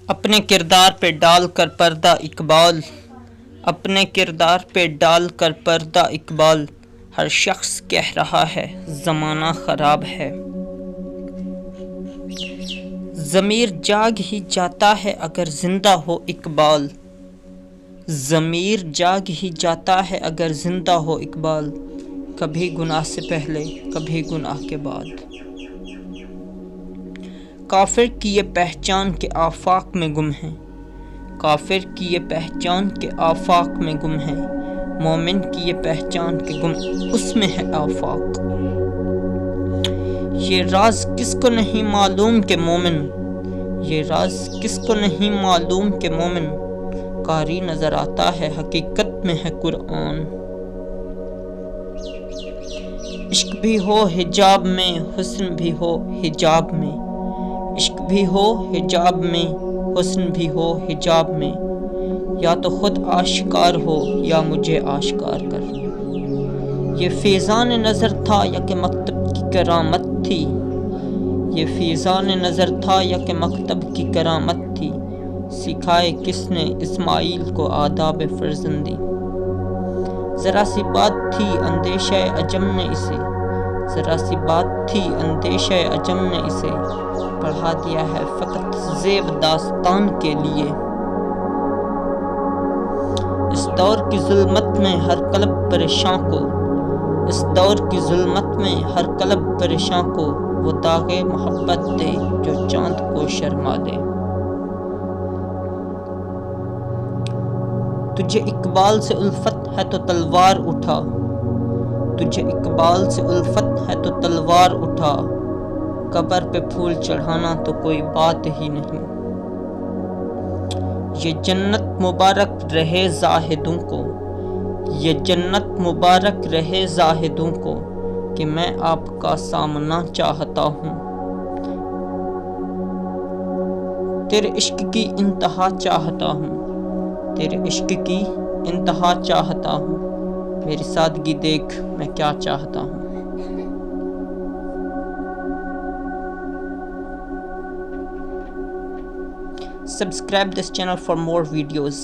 اپنے کردار پہ ڈال کر پردہ اقبال، اپنے کردار پہ ڈال کر پردہ اقبال، ہر شخص کہہ رہا ہے زمانہ خراب ہے۔ ضمیر جاگ ہی جاتا ہے اگر زندہ ہو اقبال، ضمیر جاگ ہی جاتا ہے اگر زندہ ہو اقبال، کبھی گناہ سے پہلے کبھی گناہ کے بعد۔ کافر کی یہ پہچان کے آفاق میں گم ہے، کافر کی یہ پہچان کے آفاق میں گم ہے، مومن کی یہ پہچان کے گم اس میں ہے آفاق۔ یہ راز کس کو نہیں معلوم کہ مومن، یہ راز کس کو نہیں معلوم کہ مومن، قاری نظر آتا ہے حقیقت میں ہے قرآن۔ عشق بھی ہو حجاب میں، حسن بھی ہو حجاب میں، عشق بھی ہو حجاب میں، حسن بھی ہو حجاب میں، یا تو خود آشکار ہو یا مجھے آشکار کر۔ یہ فیضان نظر تھا یا کہ مکتب کی کرامت تھی، یہ فیضان نظر تھا یا کہ مکتب کی کرامت تھی، سکھائے کس نے اسماعیل کو آداب فرزندی۔ ذرا سی بات تھی اندیشہ عجم نے اسے، ذرا سی بات تھی اندیشہ عجم نے اسے، پڑھا دیا ہے فقط زیب داستان کے لیے۔ اس دور کی ظلمت میں ہر قلب پریشاں کو، اس دور کی ظلمت میں ہر قلب پریشاں کو، وہ داغ محبت دے جو چاند کو شرما دے۔ تجھے اقبال سے الفت ہے تو تلوار اٹھا، تجھے اقبال سے الفت ہے تو تلوار اٹھا، قبر پہ پھول چڑھانا تو کوئی بات ہی نہیں۔ یہ جنت مبارک رہے زاہدوں کو، یہ جنت مبارک رہے زاہدوں کو، کہ میں آپ کا سامنا چاہتا ہوں۔ تیرے عشق کی انتہا چاہتا ہوں، تیرے عشق کی انتہا چاہتا ہوں، میری سادگی دیکھ میں کیا چاہتا ہوں۔ Subscribe this channel for more videos.